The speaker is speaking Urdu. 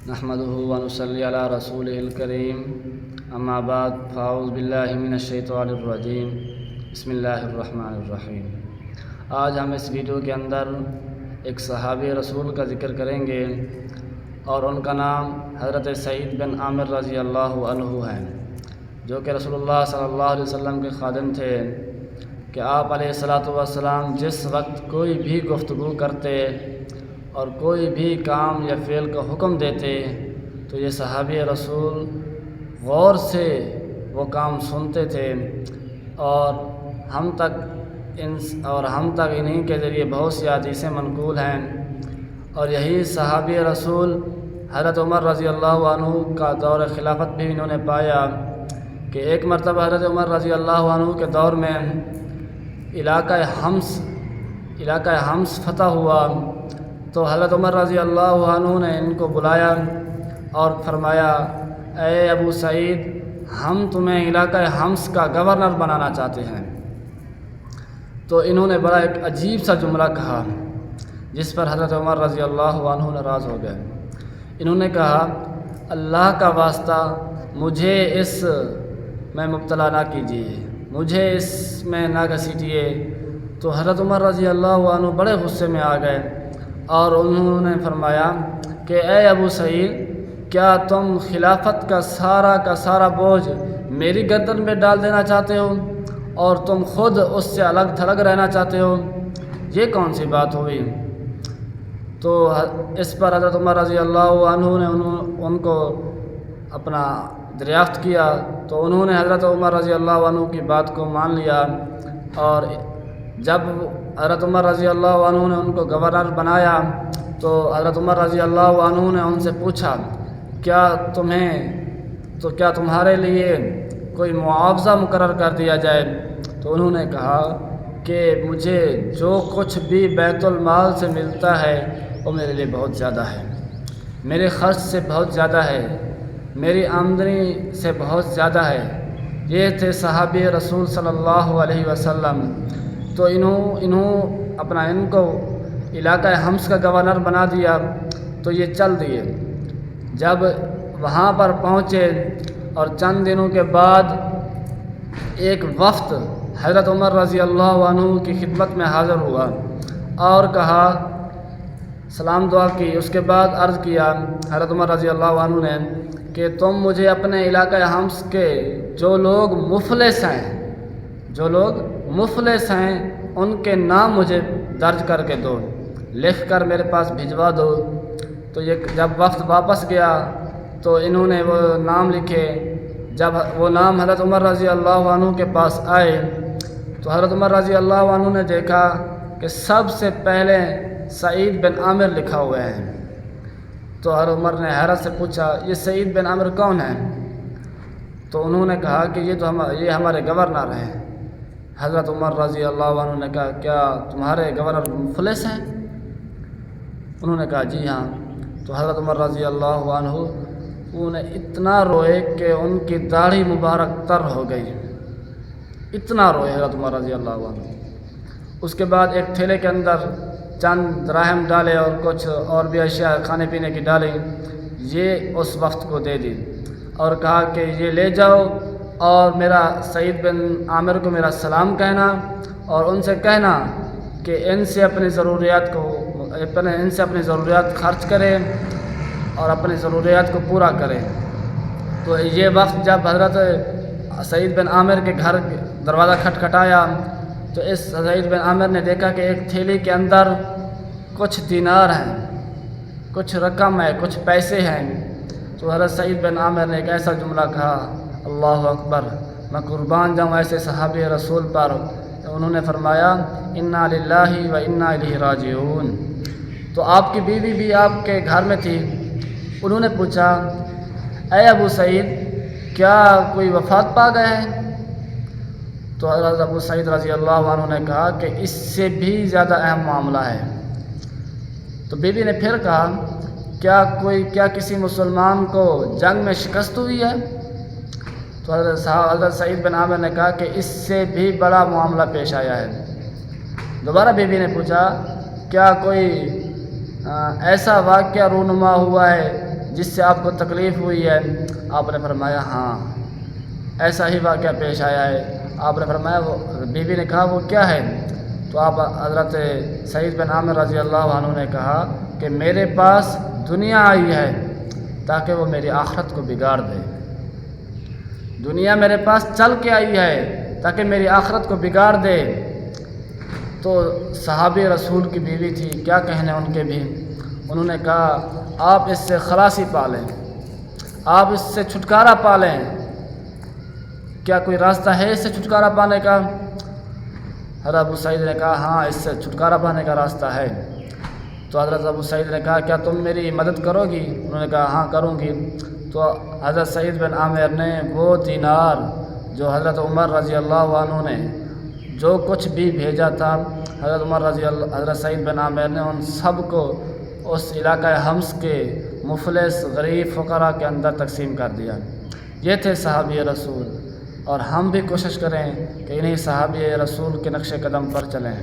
نحمده ونصلي على رسوله الكريم اما بعد فاعوذ باللہ من الشیطان الرجیم بسم اللہ الرحمن الرحیم۔ آج ہم اس ویڈیو کے اندر ایک صحابی رسول کا ذکر کریں گے اور ان کا نام حضرت سعید بن عامر رضی اللہ عنہ ہے، جو کہ رسول اللہ صلی اللہ علیہ وسلم کے خادم تھے کہ آپ علیہ الصلاۃ والسلام جس وقت کوئی بھی گفتگو کرتے اور کوئی بھی کام یا فعل کا حکم دیتے تو یہ صحابی رسول غور سے وہ کام سنتے تھے اور ہم تک انہیں کے ذریعے بہت سی حدیثیں منقول ہیں۔ اور یہی صحابی رسول حضرت عمر رضی اللہ عنہ کا دور خلافت بھی انہوں نے پایا کہ ایک مرتبہ حضرت عمر رضی اللہ عنہ کے دور میں علاقہ حمص فتح ہوا تو حضرت عمر رضی اللہ عنہ نے ان کو بلایا اور فرمایا، اے ابو سعید، ہم تمہیں علاقہ حمص کا گورنر بنانا چاہتے ہیں۔ تو انہوں نے بڑا ایک عجیب سا جملہ کہا جس پر حضرت عمر رضی اللہ عنہ ناراض ہو گئے۔ انہوں نے کہا، اللہ کا واسطہ مجھے اس میں مبتلا نہ کیجیے، مجھے اس میں نہ گھسیٹیے۔ تو حضرت عمر رضی اللہ عنہ بڑے غصے میں آ گئے اور انہوں نے فرمایا کہ اے ابو سعید، کیا تم خلافت کا سارا بوجھ میری گردن میں ڈال دینا چاہتے ہو اور تم خود اس سے الگ تھلگ رہنا چاہتے ہو؟ یہ کون سی بات ہوئی؟ تو اس پر حضرت عمر رضی اللہ عنہ نے ان کو اپنا دریافت کیا تو انہوں نے حضرت عمر رضی اللہ عنہ کی بات کو مان لیا، اور جب حضرت عمر رضی اللہ عنہ نے ان کو گورنر بنایا تو حضرت عمر رضی اللہ عنہ نے ان سے پوچھا، کیا تمہارے لیے کوئی معاوضہ مقرر کر دیا جائے؟ تو انہوں نے کہا کہ مجھے جو کچھ بھی بیت المال سے ملتا ہے وہ میرے لیے بہت زیادہ ہے، میرے خرچ سے بہت زیادہ ہے، میری آمدنی سے بہت زیادہ ہے۔ یہ تھے صحابی رسول صلی اللہ علیہ وسلم۔ تو ان کو علاقہ حمص کا گورنر بنا دیا تو یہ چل دیے۔ جب وہاں پر پہنچے اور چند دنوں کے بعد ایک وفد حضرت عمر رضی اللہ عنہ کی خدمت میں حاضر ہوا اور کہا، سلام دعا کی، اس کے بعد عرض کیا حضرت عمر رضی اللہ عنہ نے کہ تم مجھے اپنے علاقہ حمص کے جو لوگ مفلس ہیں ان کے نام مجھے درج کر کے دو، لکھ کر میرے پاس بھجوا دو۔ تو جب وفد واپس گیا تو انہوں نے وہ نام لکھے۔ جب وہ نام حضرت عمر رضی اللہ عنہ کے پاس آئے تو حضرت عمر رضی اللہ عنہ نے دیکھا کہ سب سے پہلے سعید بن عامر لکھا ہوا ہے۔ تو حضرت عمر نے حیرت سے پوچھا، یہ سعید بن عامر کون ہے؟ تو انہوں نے کہا کہ یہ ہمارے گورنر ہیں۔ حضرت عمر رضی اللہ عنہ نے کہا، کیا تمہارے گورنر مفلس ہیں؟ انہوں نے کہا جی ہاں۔ تو حضرت عمر رضی اللہ عنہ انہیں اتنا روئے کہ ان کی داڑھی مبارک تر ہو گئی، اتنا روئے حضرت عمر رضی اللہ عنہ۔ اس کے بعد ایک تھیلے کے اندر چند دراہم ڈالے اور کچھ اور بھی اشیاء کھانے پینے کی ڈالیں، یہ اس وقت کو دے دی اور کہا کہ یہ لے جاؤ اور میرا سعید بن عامر کو میرا سلام کہنا اور ان سے کہنا کہ ان سے اپنی ضروریات خرچ کرے اور اپنی ضروریات کو پورا کرے۔ تو یہ وقت جب حضرت سعید بن عامر کے گھر دروازہ کھٹکھٹایا تو اس سعید بن عامر نے دیکھا کہ ایک تھیلی کے اندر کچھ دینار ہیں، کچھ رقم ہے، کچھ پیسے ہیں۔ تو حضرت سعید بن عامر نے ایک ایسا جملہ کہا، اللہ اکبر، میں قربان جاؤں ایسے صحابی رسول پر۔ انہوں نے فرمایا، انا للہ و انا الیہ راجعون۔ تو آپ کی بیوی بھی آپ کے گھر میں تھی۔ انہوں نے پوچھا، اے ابو سعید، کیا کوئی وفات پا گئے ہیں؟ تو حضرت ابو سعید رضی اللہ عنہ نے کہا کہ اس سے بھی زیادہ اہم معاملہ ہے۔ تو بیوی نے پھر کہا، کیا کسی مسلمان کو جنگ میں شکست ہوئی ہے؟ تو حضرت سعید بن عامر نے کہا کہ اس سے بھی بڑا معاملہ پیش آیا ہے۔ دوبارہ بیوی نے پوچھا، کیا کوئی ایسا واقعہ رونما ہوا ہے جس سے آپ کو تکلیف ہوئی ہے؟ آپ نے فرمایا ہاں ایسا ہی واقعہ پیش آیا ہے۔ آپ نے فرمایا وہ بیوی نے کہا وہ کیا ہے؟ تو آپ حضرت سعید بن عامر رضی اللہ عنہ نے کہا کہ میرے پاس دنیا آئی ہے تاکہ وہ میری آخرت کو بگاڑ دے۔ دنیا میرے پاس چل کے آئی ہے تاکہ میری آخرت کو بگاڑ دے۔ تو صحابی رسول کی بیوی تھی، کیا کہنے ان کے بھی، انہوں نے کہا آپ اس سے خلاصی پا لیں، آپ اس سے چھٹکارا پا لیں، کیا کوئی راستہ ہے اس سے چھٹکارا پانے کا؟ حضرت ابو سعید نے کہا ہاں اس سے چھٹکارا پانے کا راستہ ہے۔ تو حضرت ابو سعید نے کہا کیا تم میری مدد کرو گی؟ انہوں نے کہا ہاں کروں گی۔ تو حضرت سعید بن عامر نے وہ دینار جو حضرت عمر رضی اللہ عنہ نے جو کچھ بھی بھیجا تھا، حضرت سعید بن عامر نے ان سب کو اس علاقہ حمص کے مفلس غریب فقراء کے اندر تقسیم کر دیا۔ یہ تھے صحابی رسول، اور ہم بھی کوشش کریں کہ انہی صحابی رسول کے نقش قدم پر چلیں۔